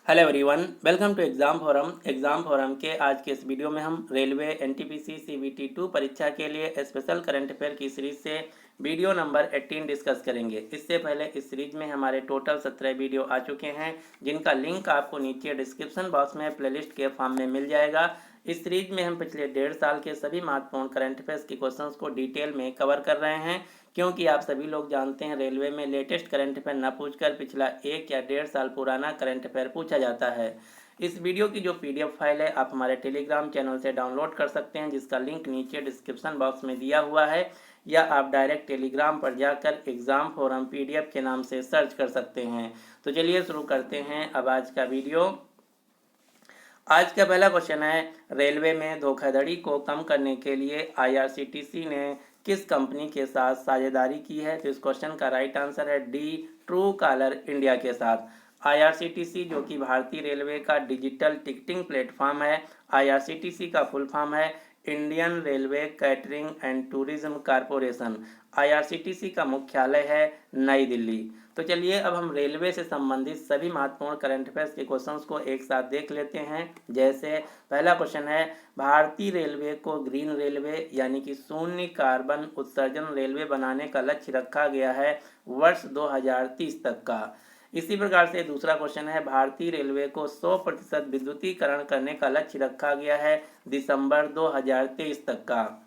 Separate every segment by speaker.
Speaker 1: Hello everyone, welcome to exam forum के आज के इस वीडियो में हम रेलवे एनटीपीसी सीबीटी 2 परीक्षा के लिए स्पेशल करंट अफेयर की सीरीज से वीडियो नंबर 18 डिस्कस करेंगे। इससे पहले इस सीरीज में हमारे टोटल 17 वीडियो आ चुके हैं, जिनका लिंक आपको नीचे डिस्क्रिप्शन बॉक्स में प्लेलिस्ट के फॉर्म में मिल जाएगा। इस सीरीज में हम पिछले 1.5 साल के सभी महत्वपूर्ण करंट अफेयर्स के क्वेश्चंस को डिटेल में कवर कर रहे हैं, क्योंकि आप सभी लोग जानते हैं रेलवे में लेटेस्ट करंट अफेयर न पूछकर पिछला 1 या 1.5 साल पुराना करंट अफेयर पूछा जाता है। इस वीडियो की जो पीडीएफ फाइल है आप हमारे टेलीग्राम चैनल से डाउनलोड कर सकते हैं, जिसका लिंक नीचे डिस्क्रिप्शन बॉक्स में दिया हुआ है, या आप डायरेक्ट टेलीग्राम पर जाकर एग्ज़ाम फोरम पीडीएफ के नाम से सर्च कर सकते हैं। तो चलिए शुरू करते हैं अब आज का वीडियो। आज का पहला क्वेश्चन है, रेलवे में धोखाधड़ी को कम करने के लिए आईआरसीटीसी ने किस कंपनी के साथ साझेदारी की है? तो इस क्वेश्चन का राइट आंसर है डी, ट्रू कॉलर इंडिया के साथ। आईआरसीटीसी जो कि भारतीय रेलवे का डिजिटल टिकटिंग प्लेटफॉर्म है। आईआरसीटीसी का फुल फॉर्म है Indian railway catering and tourism corporation. IRCTC का मुख्यालय है नई दिल्ली। तो चलिए अब हम रेलवे से संबंधित सभी महत्वपूर्ण करंट अफेयर्स के क्वेश्चंस को एक साथ देख लेते हैं। जैसे पहला क्वेश्चन है, भारतीय रेलवे को ग्रीन रेलवे यानी कि शून्य कार्बन उत्सर्जन रेलवे बनाने का लक्ष्य रखा गया है वर्ष 2030 तक का। इसी प्रकार से दूसरा क्वेश्चन है, भारतीय रेलवे को 100% विद्युतीकरण करने का लक्ष्य रखा गया है दिसंबर 2023 तक का।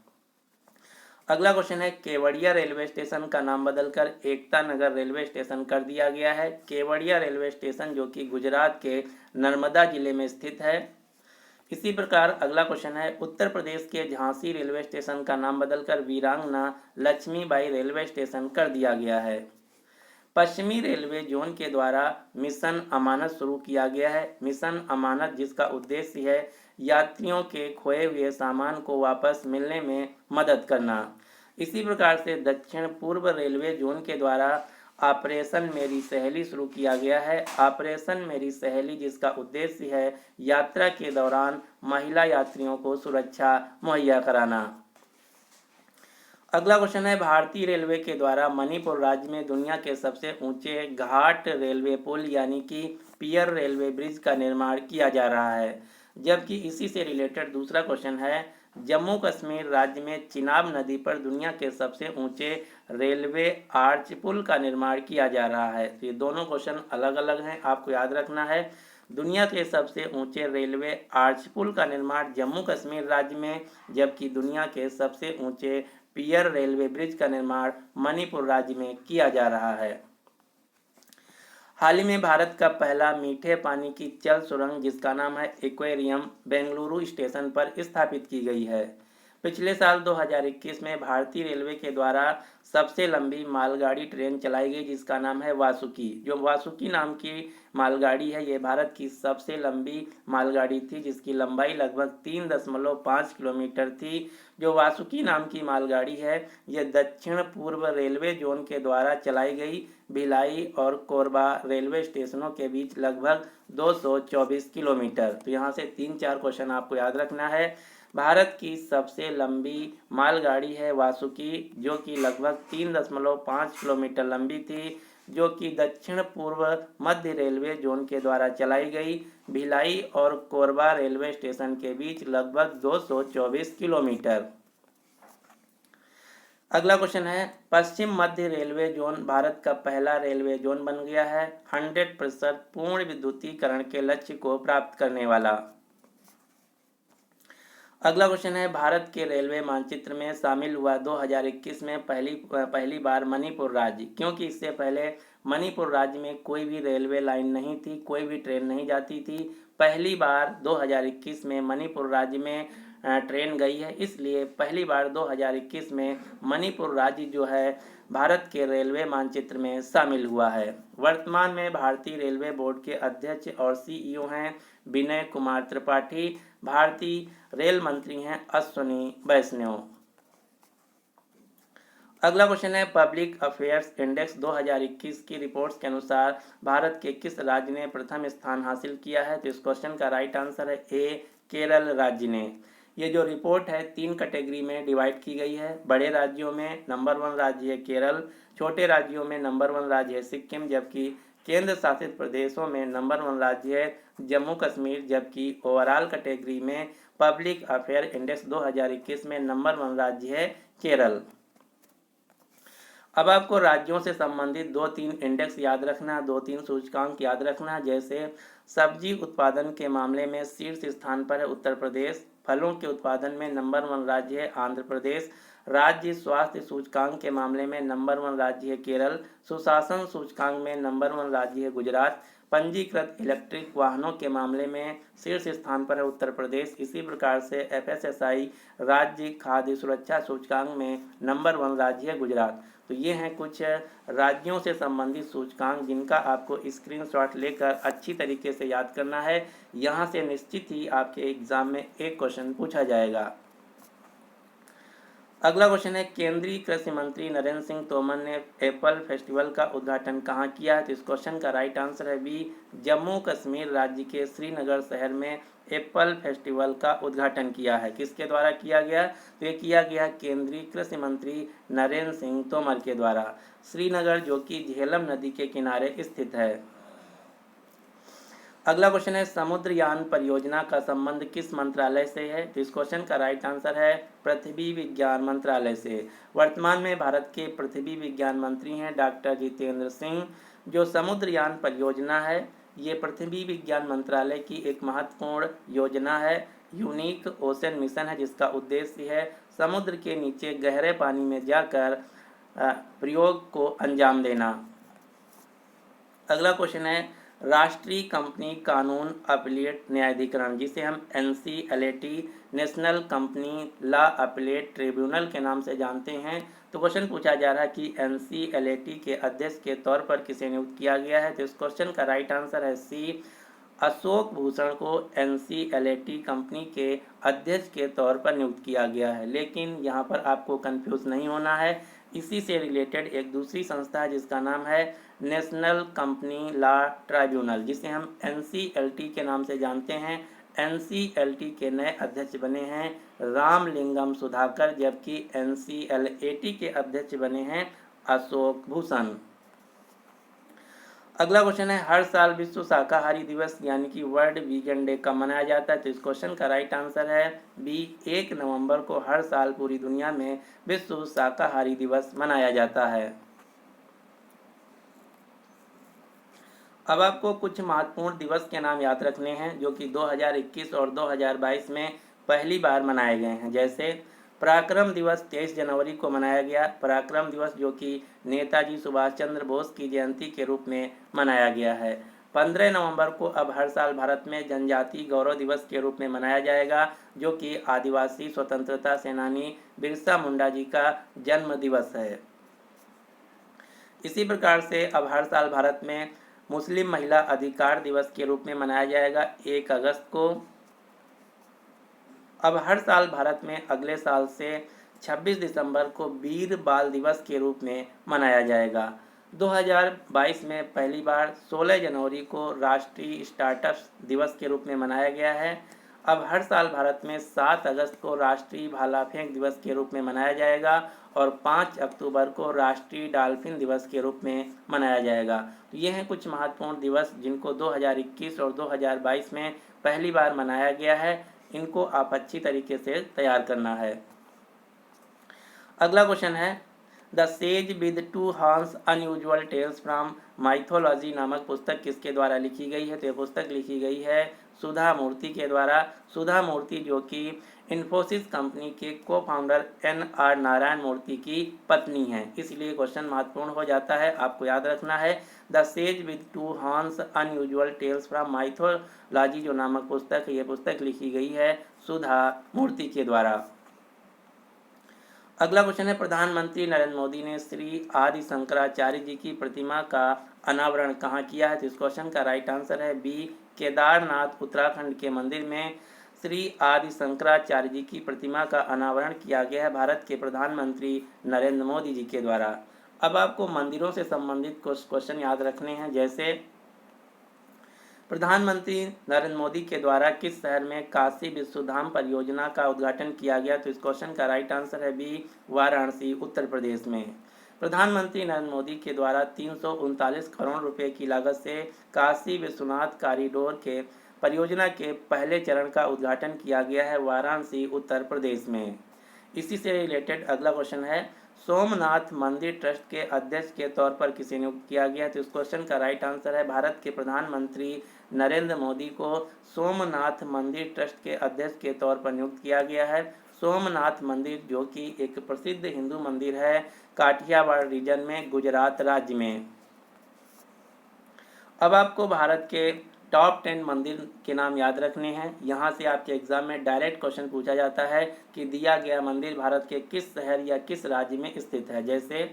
Speaker 1: अगला क्वेश्चन है, केवड़िया रेलवे स्टेशन का नाम बदलकर एकता नगर रेलवे स्टेशन कर दिया गया है। केवड़िया रेलवे स्टेशन जो कि गुजरात के नर्मदा जिले में स्थित है। इसी प्रकार अगला क्वेश्चन है, उत्तर प्रदेश के झांसी रेलवे स्टेशन का नाम बदलकर वीरांगना लक्ष्मीबाई रेलवे स्टेशन कर दिया गया है। पश्चिमी रेलवे जोन के द्वारा मिशन अमानत शुरू किया गया है। मिशन अमानत जिसका उद्देश्य है यात्रियों के खोए हुए सामान को वापस मिलने में मदद करना। इसी प्रकार से दक्षिण पूर्व रेलवे जोन के द्वारा ऑपरेशन मेरी सहेली शुरू किया गया है। ऑपरेशन मेरी सहेली जिसका उद्देश्य है यात्रा के दौरान महिला यात्रियों को सुरक्षा मुहैया कराना। अगला क्वेश्चन है, भारतीय रेलवे के द्वारा मणिपुर राज्य में दुनिया के सबसे ऊंचे घाट रेलवे पुल यानी कि पियर रेलवे ब्रिज का निर्माण किया जा रहा है। जबकि इसी से रिलेटेड दूसरा क्वेश्चन है, जम्मू कश्मीर राज्य में चिनाब नदी पर दुनिया के सबसे ऊंचे रेलवे आर्च पुल का निर्माण किया जा रहा है। तो ये दोनों क्वेश्चन अलग अलग हैं, आपको याद रखना है। दुनिया के सबसे ऊंचे रेलवे आर्च पुल का निर्माण जम्मू कश्मीर राज्य में, जबकि दुनिया के सबसे ऊंचे पियर रेलवे ब्रिज का निर्माण मणिपुर राज्य में किया जा रहा है। हाल ही में भारत का पहला मीठे पानी की जल सुरंग जिसका नाम है एक्वेरियम बेंगलुरु स्टेशन पर स्थापित की गई है। पिछले साल 2021 में भारतीय रेलवे के द्वारा सबसे लंबी मालगाड़ी ट्रेन चलाई गई जिसका नाम है वासुकी। जो वासुकी नाम की मालगाड़ी है ये भारत की सबसे लंबी मालगाड़ी थी, जिसकी लंबाई लगभग 3.5 किलोमीटर थी। जो वासुकी नाम की मालगाड़ी है ये दक्षिण पूर्व रेलवे जोन के द्वारा चलाई गई भिलाई और कोरबा रेलवे स्टेशनों के बीच लगभग 224 किलोमीटर। तो यहाँ से 3-4 क्वेश्चन आपको याद रखना है। भारत की सबसे लंबी मालगाड़ी है वासुकी, जो कि लगभग 3.5 किलोमीटर लंबी थी, जो कि दक्षिण पूर्व मध्य रेलवे जोन के द्वारा चलाई गई भिलाई और कोरबा रेलवे स्टेशन के बीच लगभग 224 किलोमीटर। अगला क्वेश्चन है, पश्चिम मध्य रेलवे जोन भारत का पहला रेलवे जोन बन गया है 100% पूर्ण विद्युतीकरण के लक्ष्य को प्राप्त करने वाला। अगला क्वेश्चन है, भारत के रेलवे मानचित्र में शामिल हुआ 2021 में पहली बार मणिपुर राज्य, क्योंकि इससे पहले मणिपुर राज्य में कोई भी रेलवे लाइन नहीं थी, कोई भी ट्रेन नहीं जाती थी। पहली बार 2021 में मणिपुर राज्य में ट्रेन गई है, इसलिए पहली बार 2021 में मणिपुर राज्य जो है भारत के रेलवे मानचित्र में शामिल हुआ है। वर्तमान में भारतीय रेलवे बोर्ड के अध्यक्ष और सीईओ हैं विनय कुमार त्रिपाठी। भारतीय रेल मंत्री हैं अश्विनी वैष्णव। अगला क्वेश्चन है, पब्लिक अफेयर्स इंडेक्स 2021 की रिपोर्ट्स के अनुसार भारत के किस राज्य ने प्रथम स्थान हासिल किया है? तो इस क्वेश्चन का राइट आंसर है ए, केरल राज्य ने। ये जो रिपोर्ट है 3 कैटेगरी में डिवाइड की गई है। बड़े राज्यों में नंबर 1 राज्य है केरल, छोटे राज्यों में नंबर 1 राज्य है सिक्किम, जबकि केंद्र शासित प्रदेशों में नंबर 1 राज्य है जम्मू कश्मीर, जबकि ओवरऑल कैटेगरी में पब्लिक अफेयर इंडेक्स 2021 में नंबर 1 राज्य है केरल। अब आपको राज्यों से संबंधित 2-3 इंडेक्स याद रखना, 2-3 सूचकांक याद रखना। जैसे सब्जी उत्पादन के मामले में शीर्ष स्थान पर है उत्तर प्रदेश, फलों के उत्पादन में नंबर 1 राज्य है आंध्र प्रदेश, राज्य स्वास्थ्य सूचकांक के मामले में नंबर 1 राज्य है केरल, सुशासन सूचकांक में नंबर 1 राज्य है गुजरात, पंजीकृत इलेक्ट्रिक वाहनों के मामले में शीर्ष स्थान पर है उत्तर प्रदेश। इसी प्रकार से FSSAI राज्य खाद्य सुरक्षा सूचकांक में नंबर 1 राज्य है गुजरात। तो ये हैं कुछ राज्यों से संबंधित सूचकांक जिनका आपको स्क्रीनशॉट लेकर अच्छी तरीके से याद करना है। यहाँ से निश्चित ही आपके एग्जाम में एक क्वेश्चन पूछा जाएगा। अगला क्वेश्चन है, केंद्रीय कृषि मंत्री नरेंद्र सिंह तोमर ने एप्पल फेस्टिवल का उद्घाटन कहाँ किया है? तो इस क्वेश्चन का राइट आंसर है बी, जम्मू कश्मीर राज्य के श्रीनगर शहर में एप्पल फेस्टिवल का उद्घाटन किया है। किसके द्वारा किया गया? तो ये किया गया केंद्रीय कृषि मंत्री नरेंद्र सिंह तोमर के द्वारा। श्रीनगर जो कि झेलम नदी के किनारे स्थित है। अगला क्वेश्चन है, समुद्रयान परियोजना का संबंध किस मंत्रालय से है? तो इस क्वेश्चन का राइट आंसर है पृथ्वी विज्ञान मंत्रालय से। वर्तमान में भारत के पृथ्वी विज्ञान मंत्री हैं डॉक्टर जितेंद्र सिंह। जो समुद्रयान परियोजना है ये पृथ्वी विज्ञान मंत्रालय की एक महत्वपूर्ण योजना है, यूनिक ओशन मिशन है, जिसका उद्देश्य है समुद्र के नीचे गहरे पानी में जाकर प्रयोग को अंजाम देना। अगला क्वेश्चन है, राष्ट्रीय कंपनी कानून अपीलेट न्यायाधिकरण, जिसे हम NCLAT national company law appellate tribunal के नाम से जानते हैं। तो क्वेश्चन पूछा जा रहा है कि NCLAT के अध्यक्ष के तौर पर किसे नियुक्त किया गया है? तो इस क्वेश्चन का राइट आंसर है सी, अशोक भूषण को NCLAT कंपनी के अध्यक्ष के तौर पर नियुक्त किया गया है। लेकिन यहाँ पर आपको कंफ्यूज नहीं होना है, इसी से रिलेटेड एक दूसरी संस्था है जिसका नाम है नेशनल कंपनी लॉ ट्राइब्यूनल, जिसे हम NCLT के नाम से जानते हैं। NCLT के नए अध्यक्ष बने हैं रामलिंगम सुधाकर, जबकि NCLAT के अध्यक्ष बने हैं अशोक भूषण। अगला क्वेश्चन है, हर साल विश्व शाकाहारी दिवस यानी कि वर्ल्ड वीगन डे कब मनाया जाता है? तो इस क्वेश्चन का राइट आंसर है बी, 1 नवंबर को हर साल पूरी दुनिया में विश्व शाकाहारी दिवस मनाया जाता है। अब आपको कुछ महत्वपूर्ण दिवस के नाम याद रखने हैं जो कि 2021 और 2022 में पहली बार मनाए गए हैं। जैसे पराक्रम दिवस 23 जनवरी को मनाया गया, पराक्रम दिवस जो कि नेताजी सुभाष चंद्र बोस की जयंती के रूप में मनाया गया है। 15 नवंबर को अब हर साल भारत में जनजातीय गौरव दिवस के रूप में मनाया जाएगा, जो कि आदिवासी स्वतंत्रता सेनानी बिरसा मुंडा जी का जन्म दिवस है। इसी प्रकार से अब हर साल भारत में मुस्लिम महिला अधिकार दिवस के रूप में मनाया जाएगा 1 अगस्त को। अब हर साल भारत में अगले साल से 26 दिसंबर को वीर बाल दिवस के रूप में मनाया जाएगा। 2022 में पहली बार 16 जनवरी को राष्ट्रीय स्टार्टअप दिवस के रूप में मनाया गया है। अब हर साल भारत में 7 अगस्त को राष्ट्रीय भाला फेंक दिवस के रूप में मनाया जाएगा और 5 अक्टूबर को राष्ट्रीय डॉल्फिन दिवस के रूप में मनाया जाएगा। तो ये हैं कुछ महत्वपूर्ण दिवस जिनको 2021 और 2022 में पहली बार मनाया गया है। इनको आप अच्छी तरीके से तैयार करना है। अगला क्वेश्चन है, the sage with 2 horns unusual tales from mythology नामक पुस्तक किसके द्वारा लिखी गई है? तो यह पुस्तक लिखी गई है सुधा मूर्ति के द्वारा। सुधा मूर्ति जो कि इन्फोसिस कंपनी के को फाउंडर NR नारायण मूर्ति की पत्नी हैं, इसलिए क्वेश्चन महत्वपूर्ण हो जाता है। आपको याद रखना है the sage with 2 horns unusual tales from mythology जो नामक पुस्तक है, ये पुस्तक लिखी गई है सुधा मूर्ति के द्वारा। अगला क्वेश्चन है, प्रधानमंत्री नरेंद्र मोदी ने श्री आदि शंकराचार्य जी की प्रतिमा का अनावरण कहाँ किया है? तो इस क्वेश्चन का राइट आंसर है बी, केदारनाथ उत्तराखंड के मंदिर में श्री आदि शंकराचार्य जी की प्रतिमा का अनावरण किया गया है भारत के प्रधानमंत्री नरेंद्र मोदी जी के द्वारा। अब आपको मंदिरों से संबंधित कुछ क्वेश्चन याद रखने हैं। जैसे प्रधानमंत्री नरेंद्र मोदी के द्वारा किस शहर में काशी विश्वधाम परियोजना का उद्घाटन किया गया? तो इस क्वेश्चन का राइट आंसर है बी, वाराणसी उत्तर प्रदेश में। प्रधानमंत्री नरेंद्र मोदी के द्वारा 339 करोड़ रुपए की लागत से काशी विश्वनाथ कॉरिडोर के परियोजना के पहले चरण का उद्घाटन किया गया है वाराणसी, उत्तर प्रदेश में। इसी से रिलेटेड अगला क्वेश्चन है, सोमनाथ मंदिर ट्रस्ट के अध्यक्ष के तौर पर किसे नियुक्त किया गया? तो इस क्वेश्चन का राइट आंसर है, भारत के प्रधानमंत्री नरेंद्र मोदी को सोमनाथ मंदिर ट्रस्ट के अध्यक्ष के तौर पर नियुक्त किया गया है। सोमनाथ मंदिर जो कि एक प्रसिद्ध हिंदू मंदिर है काठियावाड़ रीजन में, गुजरात राज्य में। अब आपको भारत के टॉप 10 मंदिर के नाम याद रखने हैं। यहाँ से आपके एग्जाम में डायरेक्ट क्वेश्चन पूछा जाता है कि दिया गया मंदिर भारत के किस शहर या किस राज्य में स्थित है। जैसे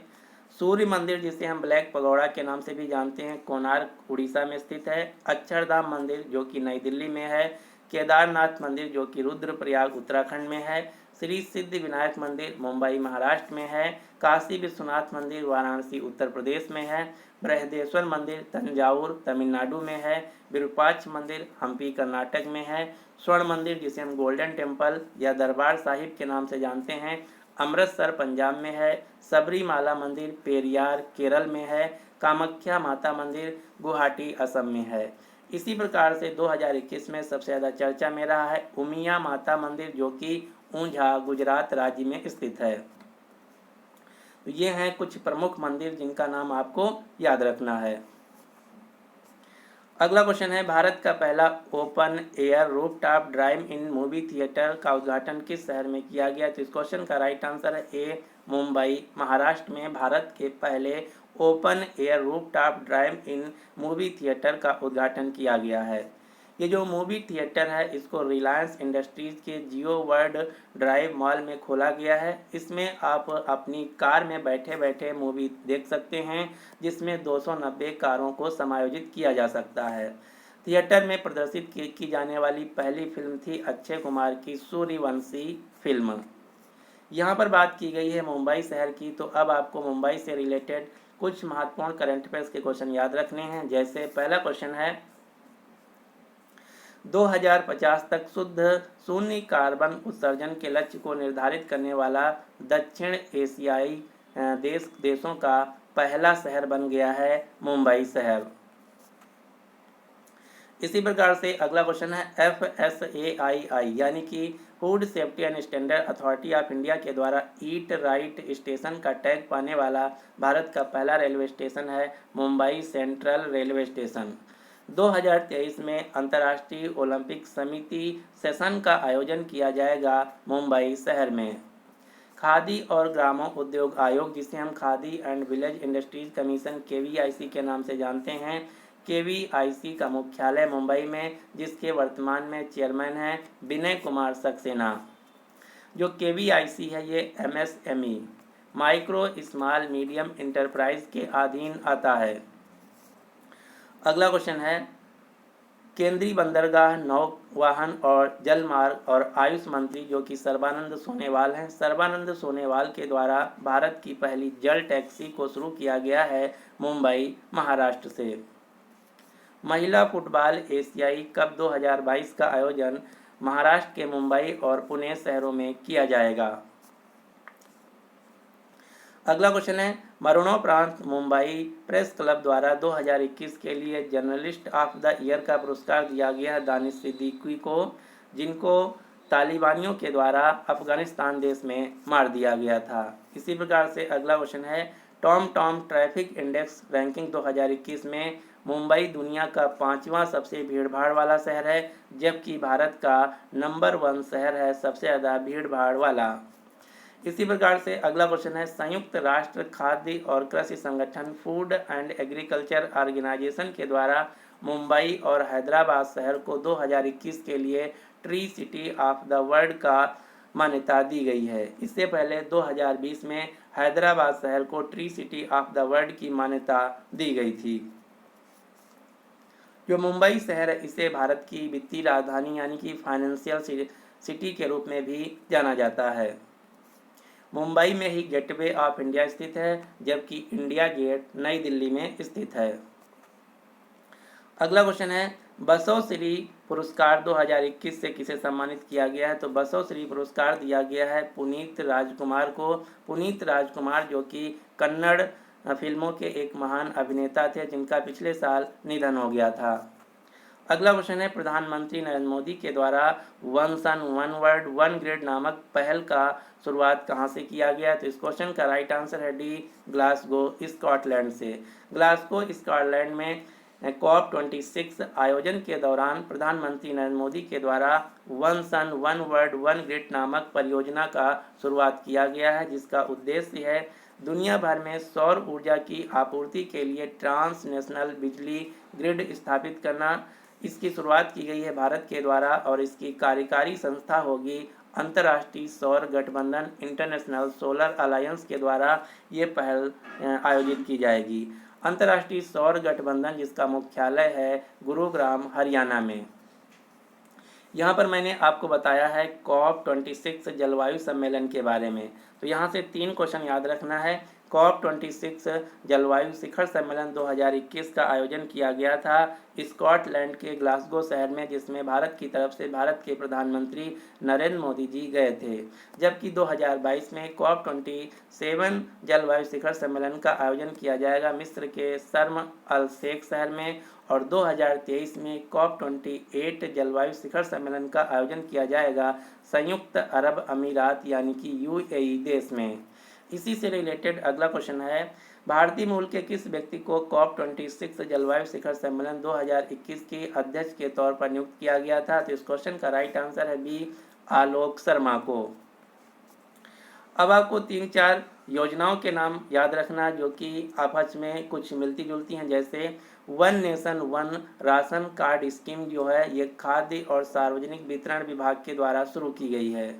Speaker 1: सूर्य मंदिर जिसे हम ब्लैक पगोड़ा के नाम से भी जानते हैं, कोणार्क उड़ीसा में स्थित है। अक्षरधाम मंदिर जो कि नई दिल्ली में है। केदारनाथ मंदिर जो कि रुद्रप्रयाग उत्तराखंड में है। श्री सिद्धि विनायक मंदिर मुंबई महाराष्ट्र में है। काशी विश्वनाथ मंदिर वाराणसी उत्तर प्रदेश में है। बृहदेश्वर मंदिर तंजावुर तमिलनाडु में है। विरूपाक्ष मंदिर हम्पी कर्नाटक में है। स्वर्ण मंदिर जिसे हम गोल्डन टेम्पल या दरबार साहिब के नाम से जानते हैं, अमृतसर पंजाब में है। सबरीमाला मंदिर पेरियार केरल में है। कामाख्या माता मंदिर गुवाहाटी असम में है। इसी प्रकार से 2021 में सबसे ज़्यादा चर्चा में रहा है उमिया माता मंदिर जो कि ऊंझा गुजरात राज्य में स्थित है। तो ये हैं कुछ प्रमुख मंदिर जिनका नाम आपको याद रखना है। अगला क्वेश्चन है, भारत का पहला ओपन एयर रूफटॉप ड्राइव इन मूवी थिएटर का उद्घाटन किस शहर में किया गया? तो इस क्वेश्चन का राइट आंसर है ए, मुंबई महाराष्ट्र में भारत के पहले ओपन एयर रूफटॉप ड्राइव इन मूवी थिएटर का उद्घाटन किया गया है। ये जो मूवी थिएटर है इसको रिलायंस इंडस्ट्रीज के जियो वर्ल्ड ड्राइव मॉल में खोला गया है। इसमें आप अपनी कार में बैठे बैठे मूवी देख सकते हैं, जिसमें 290 कारों को समायोजित किया जा सकता है। थिएटर में प्रदर्शित की जाने वाली पहली फिल्म थी अक्षय कुमार की सूर्यवंशी फिल्म। यहाँ पर बात की गई है मुंबई शहर की, तो अब आपको मुंबई से रिलेटेड कुछ महत्वपूर्ण करंट अफेयर्स के क्वेश्चन याद रखने हैं। जैसे पहला क्वेश्चन है, 2050 तक शुद्ध शून्य कार्बन उत्सर्जन के लक्ष्य को निर्धारित करने वाला दक्षिण एशियाई देशों का पहला शहर बन गया है मुंबई शहर। इसी प्रकार से अगला क्वेश्चन है, FSAI यानी कि food safety and standard authority of India के द्वारा ईट राइट स्टेशन का टैग पाने वाला भारत का पहला रेलवे स्टेशन है मुंबई सेंट्रल रेलवे स्टेशन। 2023 में अंतर्राष्ट्रीय ओलंपिक समिति सेशन का आयोजन किया जाएगा मुंबई शहर में। खादी और ग्रामों उद्योग आयोग जिसे हम khadi and village industries commission KVIC के नाम से जानते हैं, KVIC का मुख्यालय मुंबई में, जिसके वर्तमान में चेयरमैन हैं विनय कुमार सक्सेना। जो KVIC है ये MSME micro small medium enterprise के अधीन आता है। अगला क्वेश्चन है, केंद्रीय बंदरगाह नौवाहन और जलमार्ग और आयुष मंत्री जो कि सर्बानंद सोनोवाल हैं, सर्बानंद सोनोवाल के द्वारा भारत की पहली जल टैक्सी को शुरू किया गया है मुंबई महाराष्ट्र से। महिला फुटबॉल एशियाई कप 2022 का आयोजन महाराष्ट्र के मुंबई और पुणे शहरों में किया जाएगा। अगला क्वेश्चन है, मरणोपरांत मुंबई प्रेस क्लब द्वारा 2021 के लिए जर्नलिस्ट ऑफ द ईयर का पुरस्कार दिया गया है दानिश सिद्दीकी को, जिनको तालिबानियों के द्वारा अफगानिस्तान देश में मार दिया गया था। इसी प्रकार से अगला क्वेश्चन है, टॉम ट्रैफिक इंडेक्स रैंकिंग 2021 में मुंबई दुनिया का 5वां सबसे भीड़भाड़ वाला शहर है, जबकि भारत का नंबर 1 शहर है सबसे ज़्यादा भीड़भाड़ वाला। इसी प्रकार से अगला क्वेश्चन है, संयुक्त राष्ट्र खाद्य और कृषि संगठन फूड एंड एग्रीकल्चर ऑर्गेनाइजेशन के द्वारा मुंबई और हैदराबाद शहर को 2021 के लिए tree city of the world का मान्यता दी गई है। इससे पहले 2020 में हैदराबाद शहर को tree city of the world की मान्यता दी गई थी। जो मुंबई शहर है इसे भारत की वित्तीय राजधानी यानी कि फाइनेंशियल सिटी के रूप में भी जाना जाता है। मुंबई में ही गेटवे ऑफ इंडिया स्थित है, जबकि इंडिया गेट नई दिल्ली में स्थित है। अगला क्वेश्चन है, बसवश्री पुरस्कार 2021 से किसे सम्मानित किया गया है? तो बसवश्री पुरस्कार दिया गया है पुनीत राजकुमार को। पुनीत राजकुमार जो कि कन्नड़ फिल्मों के एक महान अभिनेता थे जिनका पिछले साल निधन हो गया था। अगला क्वेश्चन है, प्रधानमंत्री नरेंद्र मोदी के द्वारा one sun one world one grid नामक पहल का शुरुआत कहाँ से किया गया? तो इस क्वेश्चन का राइट आंसर है डी, ग्लासगो स्कॉटलैंड से। ग्लासगो स्कॉटलैंड में COP26 आयोजन के दौरान प्रधानमंत्री नरेंद्र मोदी के द्वारा one sun one world one grid नामक परियोजना का शुरुआत किया गया है, जिसका उद्देश्य है दुनिया भर में सौर ऊर्जा की आपूर्ति के लिए ट्रांसनेशनल बिजली ग्रिड स्थापित करना। इसकी शुरुआत की गई है भारत के द्वारा और इसकी कार्यकारी संस्था होगी अंतर्राष्ट्रीय सौर गठबंधन इंटरनेशनल सोलर अलायंस के द्वारा ये पहल आयोजित की जाएगी। अंतर्राष्ट्रीय सौर गठबंधन जिसका मुख्यालय है गुरुग्राम हरियाणा में। यहाँ पर मैंने आपको बताया है COP26 जलवायु सम्मेलन के बारे में। तो यहाँ से 3 क्वेश्चन याद रखना है। COP26 जलवायु शिखर सम्मेलन 2021 का आयोजन किया गया था स्कॉटलैंड के ग्लासगो शहर में, जिसमें भारत की तरफ से भारत के प्रधानमंत्री नरेंद्र मोदी जी गए थे। जबकि 2022 में COP27 जलवायु शिखर सम्मेलन का आयोजन किया जाएगा मिस्र के शर्म अल शेख शहर में और 2023 में COP28 जलवायु शिखर सम्मेलन का आयोजन किया जाएगा संयुक्त अरब अमीरात यानी कि UAE देश में। इसी से रिलेटेड अगला क्वेश्चन है, भारतीय मूल के किस व्यक्ति को COP26 जलवायु शिखर सम्मेलन 2021 के अध्यक्ष के तौर पर नियुक्त किया गया था? तो इस क्वेश्चन का राइट आंसर है बी, आलोक शर्मा को। अब आपको 3-4 योजनाओं के नाम याद रखना जो कि आपस में कुछ मिलती जुलती हैं, जैसे one nation one ration card scheme जो है ये खाद्य और सार्वजनिक वितरण विभाग के द्वारा शुरू की गई है।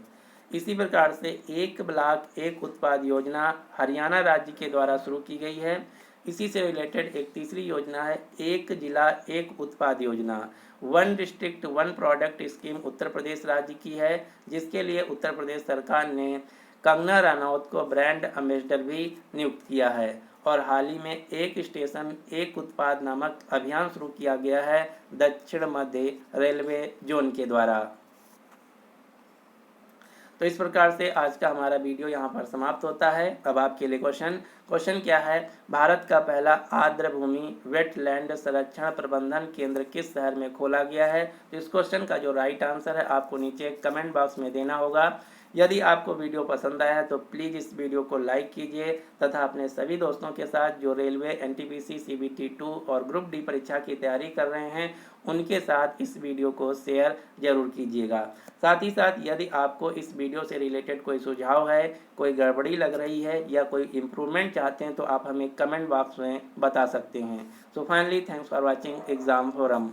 Speaker 1: इसी प्रकार से एक ब्लॉक एक उत्पाद योजना हरियाणा राज्य के द्वारा शुरू की गई है। इसी से रिलेटेड एक तीसरी योजना है एक जिला एक उत्पाद योजना, one district one product scheme Uttar Pradesh राज्य की है, जिसके लिए उत्तर प्रदेश सरकार ने कंगना रनौत को ब्रांड एम्बेसडर भी नियुक्त किया है। और हाल ही में एक स्टेशन एक उत्पाद नामक अभियान शुरू किया गया है दक्षिण मध्य रेलवे जोन के द्वारा। तो इस प्रकार से आज का हमारा वीडियो यहाँ पर समाप्त होता है। अब आपके लिए क्वेश्चन क्या है, भारत का पहला आर्द्र भूमि वेटलैंड संरक्षण प्रबंधन केंद्र किस शहर में खोला गया है? तो इस क्वेश्चन का जो राइट आंसर है आपको नीचे कमेंट बॉक्स में देना होगा। यदि आपको वीडियो पसंद आया है तो प्लीज़ इस वीडियो को लाइक कीजिए तथा अपने सभी दोस्तों के साथ जो रेलवे NTPC CBT 2 और ग्रुप डी परीक्षा की तैयारी कर रहे हैं उनके साथ इस वीडियो को शेयर जरूर कीजिएगा। साथ ही साथ यदि आपको इस वीडियो से रिलेटेड कोई सुझाव है, कोई गड़बड़ी लग रही है या कोई इम्प्रूवमेंट चाहते हैं तो आप हमें कमेंट बॉक्स में बता सकते हैं। So finally thanks for watching exam forum.